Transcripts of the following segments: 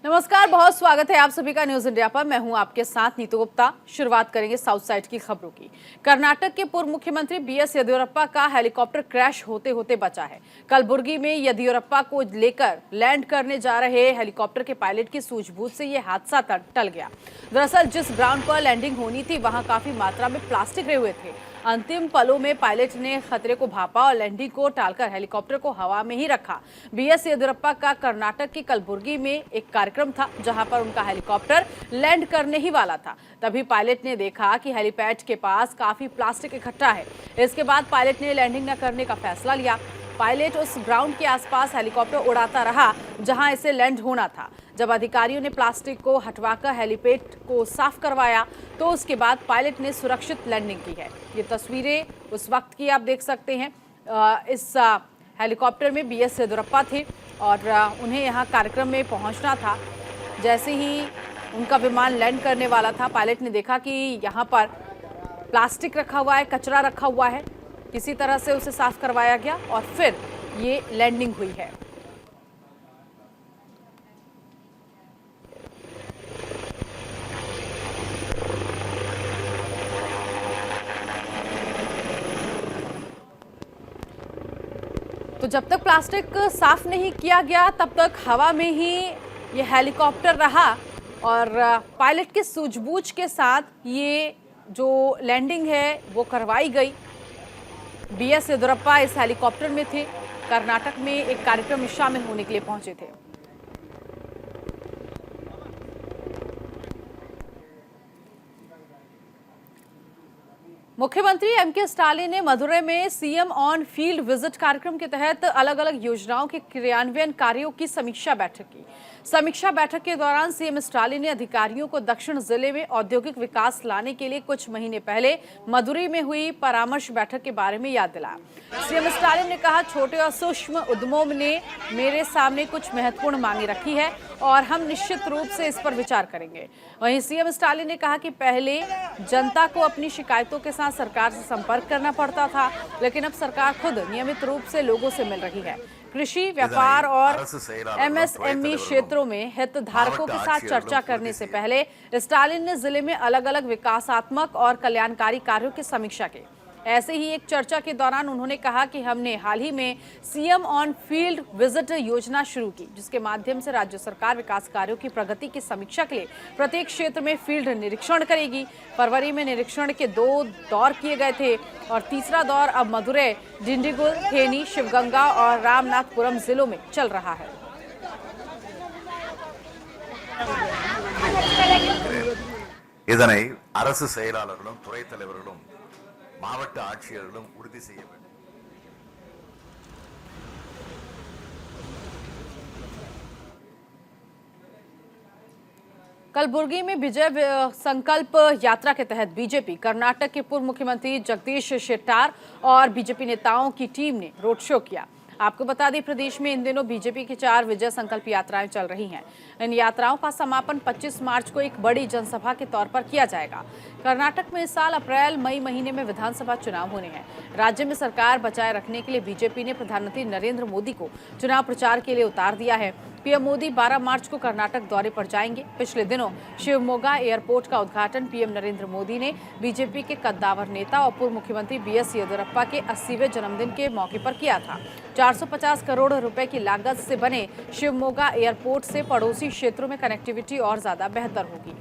नमस्कार, बहुत स्वागत है आप सभी का न्यूज इंडिया पर। मैं हूं आपके साथ नीतू गुप्ता। शुरुआत करेंगे साउथ साइड की खबरों की। कर्नाटक के पूर्व मुख्यमंत्री बीएस येदियुरप्पा का हेलीकॉप्टर क्रैश होते होते बचा है। कलबुर्गी में येदियुरप्पा को लेकर लैंड करने जा रहे हेलीकॉप्टर के पायलट की सूझबूझ से यह हादसा टल गया। दरअसल जिस ग्राउंड पर लैंडिंग होनी थी वहां काफी मात्रा में प्लास्टिक रहे हुए थे। अंतिम पलों में पायलट ने खतरे को भांपा और लैंडिंग को टालकर हेलीकॉप्टर को हवा में ही रखा। बीएस येदियुरप्पा का कर्नाटक की कलबुर्गी में एक कार्यक्रम था जहां पर उनका हेलीकॉप्टर लैंड करने ही वाला था। तभी पायलट ने देखा कि हेलीपैड के पास काफी प्लास्टिक इकट्ठा है। इसके बाद पायलट ने लैंडिंग न करने का फैसला लिया। पायलट उस ग्राउंड के आसपास हेलीकॉप्टर उड़ाता रहा जहां इसे लैंड होना था। जब अधिकारियों ने प्लास्टिक को हटवाकर हेलीपैड को साफ करवाया तो उसके बाद पायलट ने सुरक्षित लैंडिंग की है। ये तस्वीरें उस वक्त की आप देख सकते हैं। इस हेलीकॉप्टर में बीएस येदियुरप्पा थे और उन्हें यहाँ कार्यक्रम में पहुँचना था। जैसे ही उनका विमान लैंड करने वाला था, पायलट ने देखा कि यहाँ पर प्लास्टिक रखा हुआ है, कचरा रखा हुआ है। किसी तरह से उसे साफ करवाया गया और फिर ये लैंडिंग हुई है। तो जब तक प्लास्टिक साफ नहीं किया गया तब तक हवा में ही ये हेलीकॉप्टर रहा और पायलट की सूझबूझ के साथ ये जो लैंडिंग है वो करवाई गई। बीएस येदियुरप्पा इस हेलीकॉप्टर में थे। कर्नाटक में एक कार्यक्रम में शामिल होने के लिए पहुंचे थे। मुख्यमंत्री एमके स्टालिन ने मदुरै में सीएम ऑन फील्ड विजिट कार्यक्रम के तहत अलग अलग योजनाओं के क्रियान्वयन कार्यों की समीक्षा बैठक की। समीक्षा बैठक के दौरान सीएम स्टालिन ने अधिकारियों को दक्षिण जिले में औद्योगिक विकास लाने के लिए कुछ महीने पहले मदुरै में हुई परामर्श बैठक के बारे में याद दिलाया। सीएम स्टालिन ने कहा, छोटे और सूक्ष्म उद्यमों ने मेरे सामने कुछ महत्वपूर्ण मांगे रखी है और हम निश्चित रूप से इस पर विचार करेंगे। वहीं सीएम स्टालिन ने कहा कि पहले जनता को अपनी शिकायतों के साथ सरकार से संपर्क करना पड़ता था, लेकिन अब सरकार खुद नियमित रूप से लोगों से मिल रही है। कृषि, व्यापार और एमएसएमई क्षेत्रों में हितधारकों के साथ चर्चा करने से पहले स्टालिन ने जिले में अलग अलग विकासात्मक और कल्याणकारी कार्यों की समीक्षा की। ऐसे ही एक चर्चा के दौरान उन्होंने कहा कि हमने हाल ही में सीएम ऑन फील्ड विजिट योजना शुरू की, जिसके माध्यम से राज्य सरकार विकास कार्यों की प्रगति की समीक्षा के लिए प्रत्येक क्षेत्र में फील्ड निरीक्षण करेगी। फरवरी में निरीक्षण के 2 दौर किए गए थे और तीसरा दौर अब मदुरै, डिंडीगुल, थेनी, शिवगंगा और रामनाथपुरम जिलों में चल रहा है। இதனை அரசு செயலாளர்களும் துறை தலைவர்களும் மாவட்ட ஆட்சியர்களும் உறுதி செய்ய வேண்டும்। कलबुर्गी में विजय संकल्प यात्रा के तहत बीजेपी कर्नाटक के पूर्व मुख्यमंत्री जगदीश शेट्टार और बीजेपी नेताओं की टीम ने रोड शो किया। आपको बता दें, प्रदेश में इन दिनों बीजेपी की 4 विजय संकल्प यात्राएं चल रही हैं। इन यात्राओं का समापन 25 मार्च को एक बड़ी जनसभा के तौर पर किया जाएगा। कर्नाटक में इस साल अप्रैल मई महीने में विधानसभा चुनाव होने हैं। राज्य में सरकार बचाए रखने के लिए बीजेपी ने प्रधानमंत्री नरेंद्र मोदी को चुनाव प्रचार के लिए उतार दिया है। पीएम मोदी 12 मार्च को कर्नाटक दौरे पर जाएंगे। पिछले दिनों शिवमोगा एयरपोर्ट का उद्घाटन पीएम नरेंद्र मोदी ने बीजेपी के कद्दावर नेता और पूर्व मुख्यमंत्री बीएस येदियुरप्पा के 80वें जन्मदिन के मौके पर किया था। 450 करोड़ रुपए की लागत से बने शिवमोगा एयरपोर्ट से पड़ोसी क्षेत्रों में कनेक्टिविटी और ज्यादा बेहतर होगी।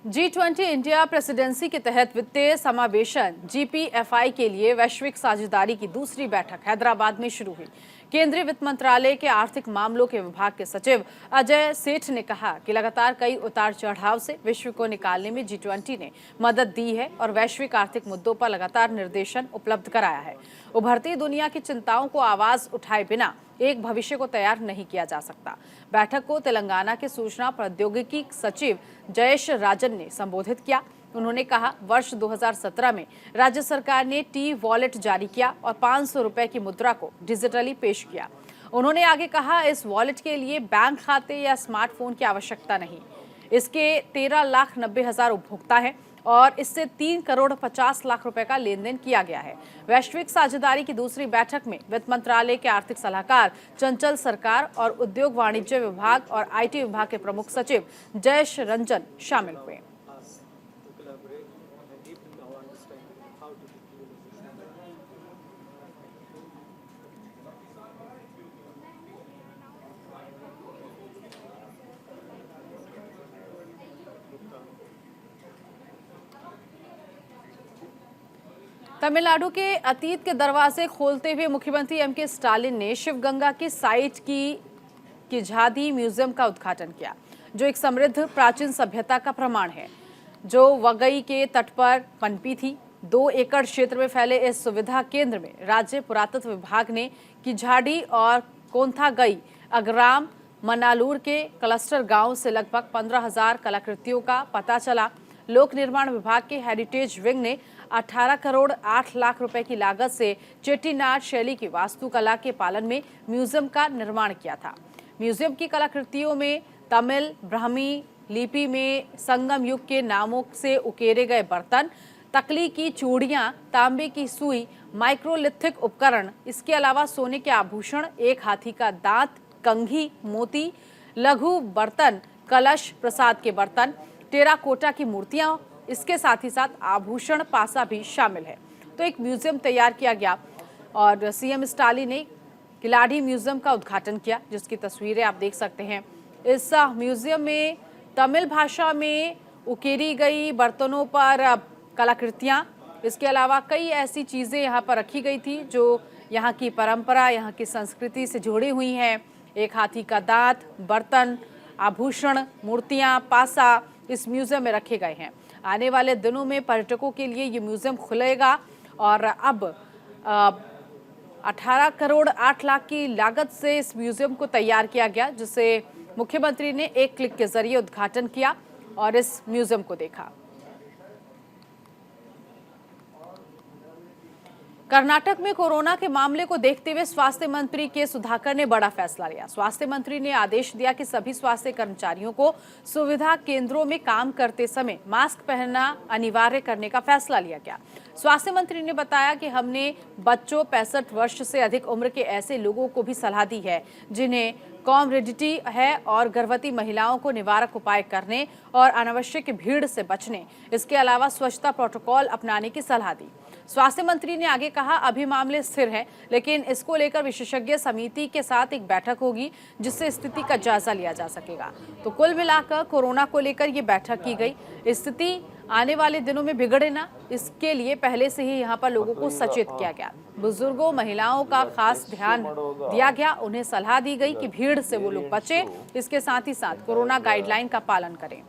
G20 इंडिया प्रेसिडेंसी के तहत वित्तीय समावेशन GPFI के लिए वैश्विक साझेदारी की दूसरी बैठक हैदराबाद में शुरू हुई। केंद्रीय वित्त मंत्रालय के आर्थिक मामलों के विभाग के सचिव अजय सेठ ने कहा कि लगातार कई उतार चढ़ाव से विश्व को निकालने में G20 ने मदद दी है और वैश्विक आर्थिक मुद्दों पर लगातार निर्देशन उपलब्ध कराया है। उभरती दुनिया की चिंताओं को आवाज उठाए बिना एक भविष्य को तैयार नहीं किया जा सकता। बैठक को तेलंगाना के सूचना प्रौद्योगिकी सचिव जयेश राजन ने संबोधित किया। उन्होंने कहा, वर्ष 2017 में राज्य सरकार ने T-वॉलेट जारी किया और 500 रुपए की मुद्रा को डिजिटली पेश किया। उन्होंने आगे कहा, इस वॉलेट के लिए बैंक खाते या स्मार्टफोन की आवश्यकता नहीं। इसके 13,90,000 उपभोक्ता हैं और इससे 3,50,00,000 रुपए का लेन देन किया गया है। वैश्विक साझेदारी की दूसरी बैठक में वित्त मंत्रालय के आर्थिक सलाहकार चंचल सरकार और उद्योग वाणिज्य विभाग और IT विभाग के प्रमुख सचिव जयेश रंजन शामिल हुए। तमिलनाडु के अतीत के दरवाजे खोलते हुए मुख्यमंत्री M.K. स्टालिन ने शिवगंगा की साइट की किझादी म्यूजियम का उद्घाटन किया, जो एक समृद्ध प्राचीन सभ्यता का प्रमाण है, जो वगई के तट पर पनपी थी। 2 एकड़ क्षेत्र में फैले इस सुविधा केंद्र में राज्य पुरातत्व विभाग ने किझाडी और कोंथागई अगराम मनालूर के क्लस्टर गांव से लगभग 15,000 कलाकृतियों का पता चला। लोक निर्माण विभाग के हेरिटेज विंग ने 18 करोड़ 8 लाख रुपए की लागत से चेट्टीनाड शैली की वास्तुकला के पालन में म्यूजियम का निर्माण किया था। म्यूजियम की कलाकृतियों में तमिल ब्राह्मी लिपि में संगम युग के नामों से उकेरे गए बर्तन, तकली की चूड़ियां, तांबे की सुई, माइक्रोलिथिक उपकरण, इसके अलावा सोने के आभूषण, एक हाथी का दांत, कंघी, मोती, लघु बर्तन, कलश, प्रसाद के बर्तन, टेराकोटा की मूर्तियां, इसके साथ ही साथ आभूषण पासा भी शामिल है। तो एक म्यूजियम तैयार किया गया और CM स्टालिन ने किलाड़ी म्यूजियम का उद्घाटन किया, जिसकी तस्वीरें आप देख सकते हैं। इस म्यूजियम में तमिल भाषा में उकेरी गई बर्तनों पर कलाकृतियां, इसके अलावा कई ऐसी चीजें यहाँ पर रखी गई थी जो यहाँ की परंपरा, यहाँ की संस्कृति से जुड़ी हुई हैं। एक हाथी का दांत, बर्तन, आभूषण, मूर्तियां, पासा इस म्यूजियम में रखे गए हैं। आने वाले दिनों में पर्यटकों के लिए ये म्यूजियम खुलेगा और अब 18 करोड़ 8 लाख की लागत से इस म्यूजियम को तैयार किया गया, जिसे मुख्यमंत्री ने एक क्लिक के जरिए उद्घाटन किया और इस म्यूजियम को देखा। कर्नाटक में कोरोना के मामले को देखते हुए स्वास्थ्य मंत्री के सुधाकर ने बड़ा फैसला लिया। स्वास्थ्य मंत्री ने आदेश दिया कि सभी स्वास्थ्य कर्मचारियों को सुविधा केंद्रों में काम करते समय मास्क पहनना अनिवार्य करने का फैसला लिया गया। स्वास्थ्य मंत्री ने बताया कि हमने बच्चों, 65 वर्ष से अधिक उम्र के ऐसे लोगों को भी सलाह दी है जिन्हें कॉमोर्बिडिटी है और गर्भवती महिलाओं को निवारक उपाय करने और अनावश्यक भीड़ से बचने, इसके अलावा स्वच्छता प्रोटोकॉल अपनाने की सलाह दी। स्वास्थ्य मंत्री ने आगे कहा, अभी मामले स्थिर है, लेकिन इसको लेकर विशेषज्ञ समिति के साथ एक बैठक होगी जिससे स्थिति का जायजा लिया जा सकेगा। तो कुल मिलाकर कोरोना को लेकर ये बैठक की गई। स्थिति आने वाले दिनों में बिगड़े ना, इसके लिए पहले से ही यहाँ पर लोगों को सचेत किया गया। बुजुर्गों, महिलाओं का खास ध्यान दिया गया। उन्हें सलाह दी गई कि भीड़ से वो लोग बचे, इसके साथ ही साथ कोरोना गाइडलाइन का पालन करें।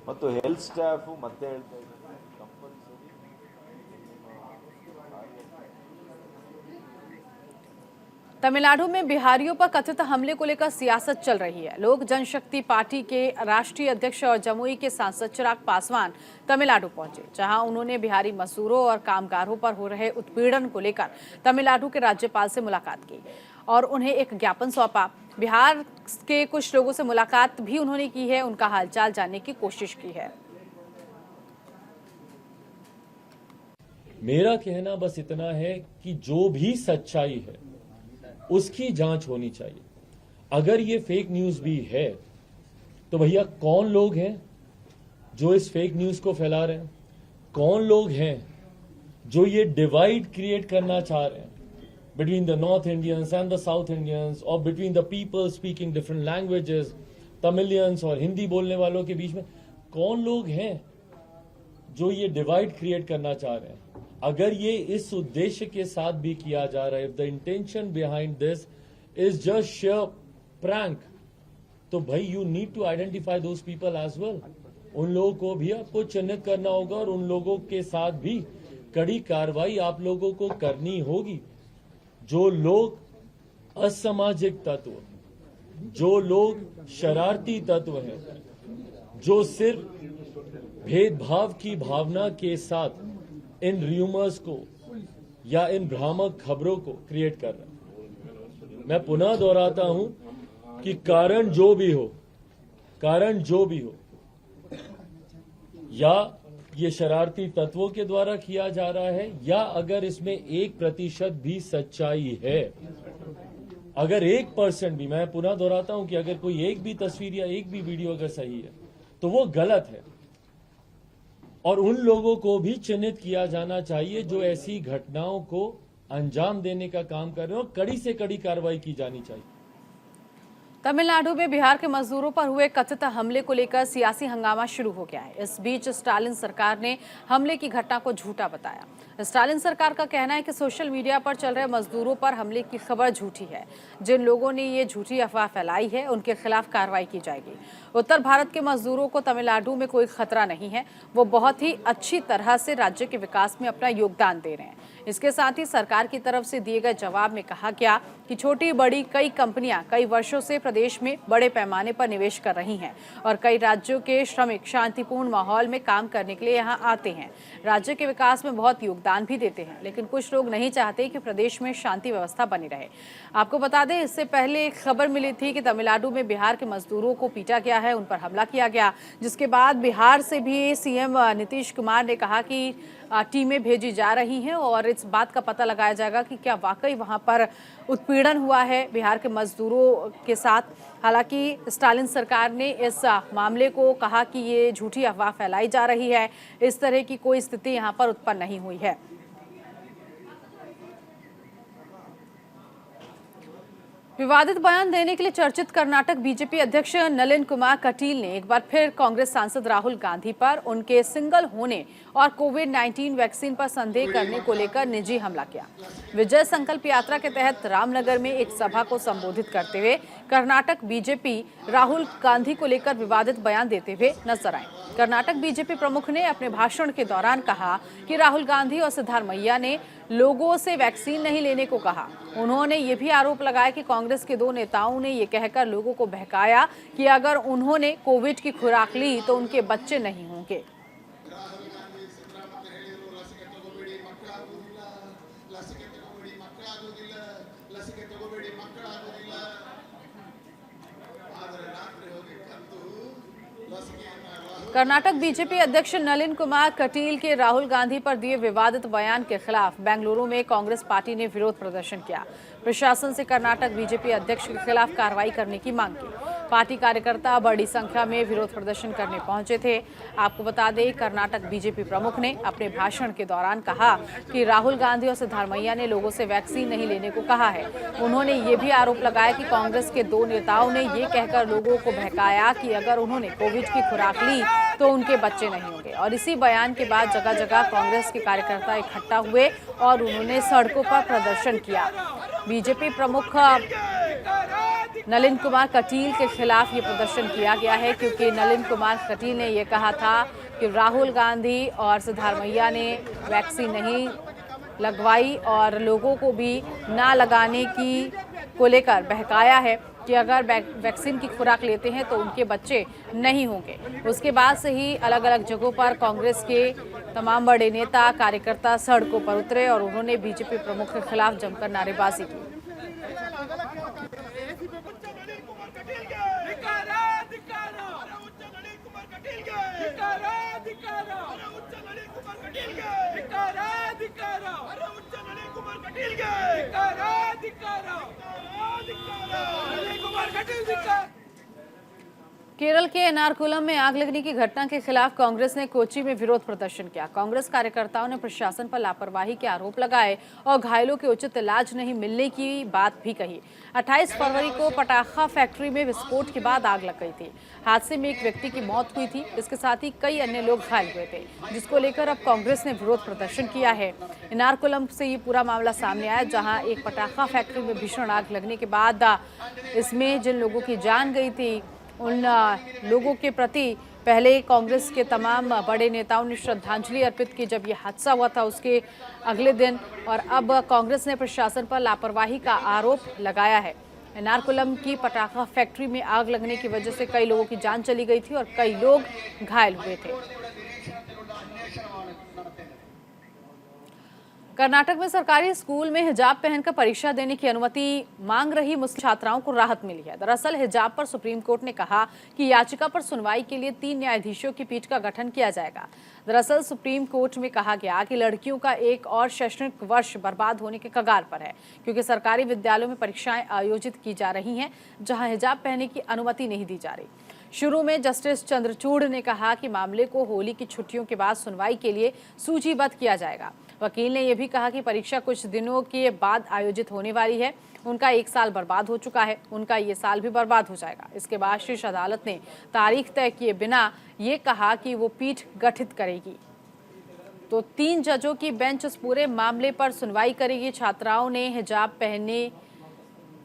ಮತ್ತು ಹೆಲ್ತ್ ಸ್ಟಾಫ್ ಮತ್ತೆ ಹೇಳ್ತಾ ಇದ್ದಾರೆ ಕಂಪಲ್ಸರಿ तमिलनाडु में बिहारियों पर कथित हमले को लेकर सियासत चल रही है। लोक जनशक्ति पार्टी के राष्ट्रीय अध्यक्ष और जमुई के सांसद चिराग पासवान तमिलनाडु पहुंचे, जहां उन्होंने बिहारी मजदूरों और कामगारों पर हो रहे उत्पीड़न को लेकर तमिलनाडु के राज्यपाल से मुलाकात की और उन्हें एक ज्ञापन सौंपा। बिहार के कुछ लोगों से मुलाकात भी उन्होंने की है, उनका हालचाल जानने की कोशिश की है। मेरा कहना बस इतना है कि जो भी सच्चाई है उसकी जांच होनी चाहिए। अगर ये फेक न्यूज भी है तो भैया कौन लोग हैं जो इस फेक न्यूज को फैला रहे हैं? कौन लोग हैं जो ये डिवाइड क्रिएट करना चाह रहे हैं between the North Indians and the South Indians और between the people speaking different languages, Tamilians और हिंदी बोलने वालों के बीच में कौन लोग हैं जो ये डिवाइड क्रिएट करना चाह रहे हैं, अगर ये इस उद्देश्य के साथ भी किया जा रहा है, if the intention behind this is just sheer prank, तो भाई you need to identify those people as well. उन लोगों को भी आपको चिन्हित करना होगा और उन लोगों के साथ भी कड़ी कार्रवाई आप लोगों को करनी होगी। जो लोग असामाजिक तत्व, जो लोग शरारती तत्व हैं, जो सिर्फ भेदभाव की भावना के साथ इन र्यूमर्स को या इन भ्रामक खबरों को क्रिएट कर रहे हैं, मैं पुनः दोहराता हूं कि कारण जो भी हो, या ये शरारती तत्वों के द्वारा किया जा रहा है, या अगर इसमें 1% भी सच्चाई है, अगर 1% भी, मैं पुनः दोहराता हूं कि अगर कोई एक भी तस्वीर या एक भी वीडियो अगर सही है तो वो गलत है, और उन लोगों को भी चिन्हित किया जाना चाहिए जो ऐसी घटनाओं को अंजाम देने का काम कर रहे हैं, और कड़ी से कड़ी कार्रवाई की जानी चाहिए। तमिलनाडु में बिहार के मजदूरों पर हुए कथित हमले को लेकर सियासी हंगामा शुरू हो गया है। इस बीच स्टालिन सरकार ने हमले की घटना को झूठा बताया। स्टालिन सरकार का कहना है कि सोशल मीडिया पर चल रहे मजदूरों पर हमले की खबर झूठी है। जिन लोगों ने ये झूठी अफवाह फैलाई है उनके खिलाफ कार्रवाई की जाएगी। उत्तर भारत के मजदूरों को तमिलनाडु में कोई खतरा नहीं है, वो बहुत ही अच्छी तरह से राज्य के विकास में अपना योगदान दे रहे हैं। इसके साथ ही सरकार की तरफ से दिए गए जवाब में कहा गया कि छोटी बड़ी कई कंपनियां कई वर्षों से प्रदेश में बड़े पैमाने पर निवेश कर रही हैं और कई राज्यों के श्रमिक शांतिपूर्ण माहौल में काम करने के लिए यहां आते हैं, राज्य के विकास में बहुत योगदान भी देते हैं, लेकिन कुछ लोग नहीं चाहते कि प्रदेश में शांति व्यवस्था बनी रहे। आपको बता दें, इससे पहले एक खबर मिली थी कि तमिलनाडु में बिहार के मजदूरों को पीटा गया है, उन पर हमला किया गया, जिसके बाद बिहार से भी सीएम नीतीश कुमार ने कहा कि टीमें भेजी जा रही हैं और इस बात का पता लगाया जाएगा कि क्या वाकई वहां पर उत्पीड़न हुआ है बिहार के मजदूरों के साथ। हालांकि स्टालिन सरकार ने इस मामले को कहा कि ये झूठी अफवाह फैलाई जा रही है, इस तरह की कोई स्थिति यहां पर उत्पन्न नहीं हुई है। विवादित बयान देने के लिए चर्चित कर्नाटक बीजेपी अध्यक्ष नलिन कुमार कटील ने एक बार फिर कांग्रेस सांसद राहुल गांधी पर उनके सिंगल होने और कोविड-19 वैक्सीन पर संदेह करने को लेकर निजी हमला किया। विजय संकल्प यात्रा के तहत रामनगर में एक सभा को संबोधित करते हुए कर्नाटक बीजेपी राहुल गांधी को लेकर विवादित बयान देते हुए नजर आए। कर्नाटक बीजेपी प्रमुख ने अपने भाषण के दौरान कहा कि राहुल गांधी और सिद्धारमैया ने लोगों से वैक्सीन नहीं लेने को कहा। उन्होंने ये भी आरोप लगाया कि कांग्रेस के दो नेताओं ने ये कहकर लोगों को बहकाया कि अगर उन्होंने कोविड की खुराक ली तो उनके बच्चे नहीं होंगे। कर्नाटक बीजेपी अध्यक्ष नलिन कुमार कटील के राहुल गांधी पर दिए विवादित बयान के खिलाफ बेंगलुरु में कांग्रेस पार्टी ने विरोध प्रदर्शन किया। प्रशासन से कर्नाटक बीजेपी अध्यक्ष के खिलाफ कार्रवाई करने की मांग की। पार्टी कार्यकर्ता बड़ी संख्या में विरोध प्रदर्शन करने पहुंचे थे। आपको बता दें, कर्नाटक बीजेपी प्रमुख ने अपने भाषण के दौरान कहा कि राहुल गांधी और सिद्धारमैया ने लोगों से वैक्सीन नहीं लेने को कहा है। उन्होंने ये भी आरोप लगाया कि कांग्रेस के दो नेताओं ने ये कहकर लोगों को बहकाया कि अगर उन्होंने कोविड की खुराक ली तो उनके बच्चे नहीं होंगे। और इसी बयान के बाद जगह जगह कांग्रेस के कार्यकर्ता इकट्ठा हुए और उन्होंने सड़कों पर प्रदर्शन किया। बीजेपी प्रमुख नलिन कुमार कटील के खिलाफ ये प्रदर्शन किया गया है क्योंकि नलिन कुमार कटील ने ये कहा था कि राहुल गांधी और सिद्धारमैया ने वैक्सीन नहीं लगवाई और लोगों को भी ना लगाने की को लेकर बहकाया है कि अगर वैक्सीन की खुराक लेते हैं तो उनके बच्चे नहीं होंगे। उसके बाद से ही अलग अलग जगहों पर कांग्रेस के तमाम बड़े नेता कार्यकर्ता सड़कों पर उतरे और उन्होंने बीजेपी प्रमुख के खिलाफ जमकर नारेबाजी की। केरल के एर्नाकुलम में आग लगने की घटना के खिलाफ कांग्रेस ने कोच्चि में विरोध प्रदर्शन किया। कांग्रेस कार्यकर्ताओं ने प्रशासन पर लापरवाही के आरोप लगाए और घायलों के उचित इलाज नहीं मिलने की बात भी कही। 28 फरवरी को पटाखा फैक्ट्री में विस्फोट के बाद आग लग गई थी। हादसे में एक व्यक्ति की मौत हुई थी, इसके साथ ही कई अन्य लोग घायल हुए थे, जिसको लेकर अब कांग्रेस ने विरोध प्रदर्शन किया है। एर्नाकुलम से ये पूरा मामला सामने आया, जहाँ एक पटाखा फैक्ट्री में भीषण आग लगने के बाद इसमें जिन लोगों की जान गई थी उन लोगों के प्रति पहले कांग्रेस के तमाम बड़े नेताओं ने श्रद्धांजलि अर्पित की जब ये हादसा हुआ था उसके अगले दिन, और अब कांग्रेस ने प्रशासन पर लापरवाही का आरोप लगाया है। एर्नाकुलम की पटाखा फैक्ट्री में आग लगने की वजह से कई लोगों की जान चली गई थी और कई लोग घायल हुए थे। कर्नाटक में सरकारी स्कूल में हिजाब पहनकर परीक्षा देने की अनुमति मांग रही मुस्लिम छात्राओं को राहत मिली है। दरअसल हिजाब पर सुप्रीम कोर्ट ने कहा कि याचिका पर सुनवाई के लिए 3 न्यायाधीशों की पीठ का गठन किया जाएगा। दरअसल सुप्रीम कोर्ट में कहा गया कि लड़कियों का एक और शैक्षणिक वर्ष बर्बाद होने के कगार पर है, क्योंकि सरकारी विद्यालयों में परीक्षाएं आयोजित की जा रही हैं जहां हिजाब पहनने की अनुमति नहीं दी जा रही। शुरू में जस्टिस चंद्रचूड़ ने कहा कि मामले को होली की छुट्टियों के बाद सुनवाई के लिए सूचीबद्ध किया जाएगा। वकील ने यह भी कहा कि परीक्षा कुछ दिनों के बाद आयोजित होने वाली है। उनका 1 साल बर्बाद हो चुका है, उनका ये साल भी बर्बाद हो जाएगा। इसके बाद शीर्ष अदालत ने तारीख तय किए बिना ये कहा कि वो पीठ गठित करेगी। तो 3 जजों की बेंच इस पूरे मामले पर सुनवाई करेगी। छात्राओं ने हिजाब पहनने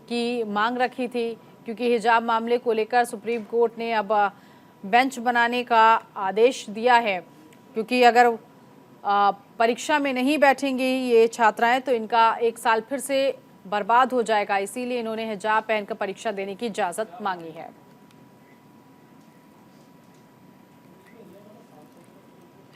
की मांग रखी थी, क्योंकि हिजाब मामले को लेकर सुप्रीम कोर्ट ने अब बेंच बनाने का आदेश दिया है, क्योंकि अगर परीक्षा में नहीं बैठेंगी ये छात्राएं तो इनका 1 साल फिर से बर्बाद हो जाएगा। इसीलिए इन्होंने हिजाब पहनकर परीक्षा देने की इजाजत मांगी है।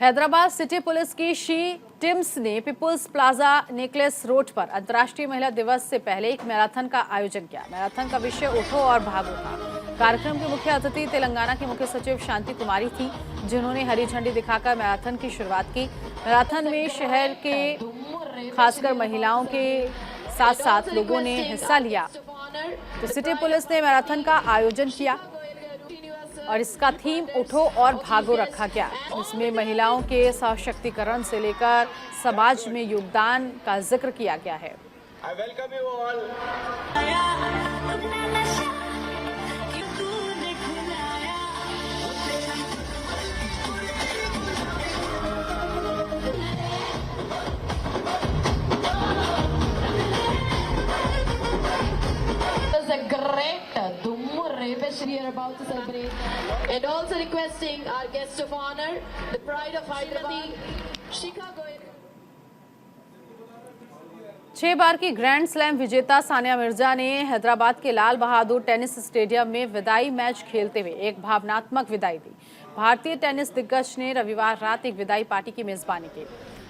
हैदराबाद सिटी पुलिस की शी टीम्स ने पीपुल्स प्लाजा नेकलेस रोड पर अंतर्राष्ट्रीय महिला दिवस से पहले एक मैराथन का आयोजन किया। मैराथन का विषय उठो और भागो था। कार्यक्रम के मुख्य अतिथि तेलंगाना की मुख्य सचिव शांति कुमारी थी, जिन्होंने हरी झंडी दिखाकर मैराथन की शुरुआत की। मैराथन में शहर के खासकर महिलाओं के साथ साथ लोगों ने हिस्सा लिया। तो सिटी पुलिस ने मैराथन का आयोजन किया और इसका थीम उठो और भागो रखा गया। इसमें महिलाओं के सशक्तिकरण से लेकर समाज में योगदान का जिक्र किया गया है। We are about to celebrate, and also requesting our guest of honor, the pride of Hyderabad, Shikha Goyal. 6 बार की ग्रैंड स्लैम विजेता सानिया मिर्जा ने हैदराबाद के लाल बहादुर टेनिस स्टेडियम में विदाई मैच खेलते हुए एक भावनात्मक विदाई दी। भारतीय टेनिस दिग्गज ने रविवार रात एक विदाई पार्टी की मेजबानी की,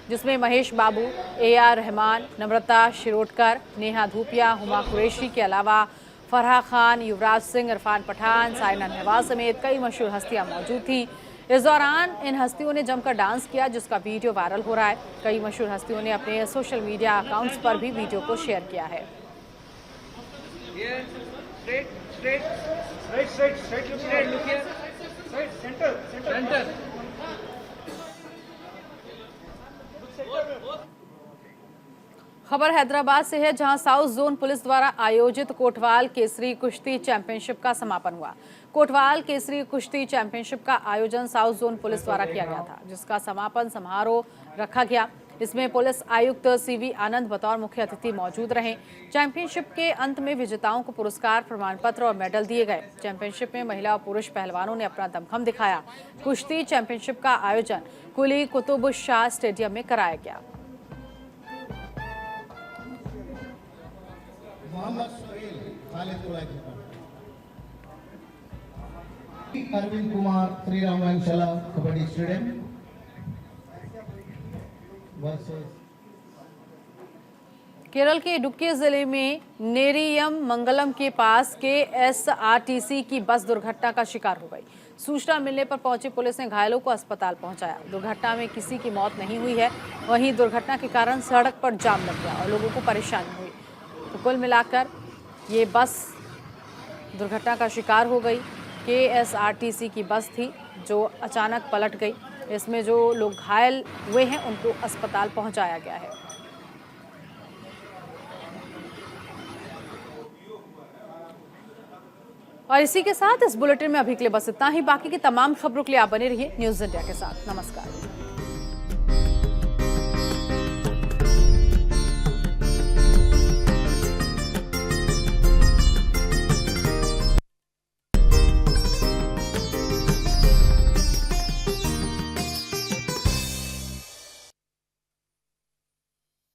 जिसमें महेश बाबू, AR रहमान, नम्रता शिरोडकर, नेहा धूपिया, हुमा कुरैशी के अलावा फरहा खान, युवराज सिंह, इरफान पठान, साइना नेहवाल समेत कई मशहूर हस्तियां मौजूद थीं। इस दौरान इन हस्तियों ने जमकर डांस किया, जिसका वीडियो वायरल हो रहा है। कई मशहूर हस्तियों ने अपने सोशल मीडिया अकाउंट्स पर भी वीडियो को शेयर किया है। खबर हैदराबाद से है, जहां साउथ जोन पुलिस द्वारा आयोजित कोटवाल केसरी कुश्ती चैंपियनशिप का समापन हुआ। कोटवाल केसरी कुश्ती चैंपियनशिप का आयोजन साउथ जोन पुलिस द्वारा किया गया था, जिसका समापन समारोह रखा गया। इसमें पुलिस आयुक्त CV आनंद बतौर मुख्य अतिथि मौजूद रहे। चैंपियनशिप के अंत में विजेताओं को पुरस्कार, प्रमाण पत्र और मेडल दिए गए। चैंपियनशिप में महिला और पुरुष पहलवानों ने अपना दमखम दिखाया। कुश्ती चैंपियनशिप का आयोजन कुली कुतुब शाह स्टेडियम में कराया गया। अरविंद कुमार श्री राम वंशला कबड्डी स्टेडियम वर्सेस केरल के इडुक्की जिले में नेरियम मंगलम के पास KSRTC की बस दुर्घटना का शिकार हो गई। सूचना मिलने पर पहुंची पुलिस ने घायलों को अस्पताल पहुंचाया। दुर्घटना में किसी की मौत नहीं हुई है, वहीं दुर्घटना के कारण सड़क पर जाम लग गया और लोगों को परेशानी हुई। तो कुल मिलाकर ये बस दुर्घटना का शिकार हो गई। KSRTC की बस थी जो अचानक पलट गई। इसमें जो लोग घायल हुए हैं उनको अस्पताल पहुंचाया गया है। और इसी के साथ इस बुलेटिन में अभी के लिए बस इतना ही। बाकी की तमाम खबरों के लिए आप बने रहिए न्यूज़ इंडिया के साथ। नमस्कार।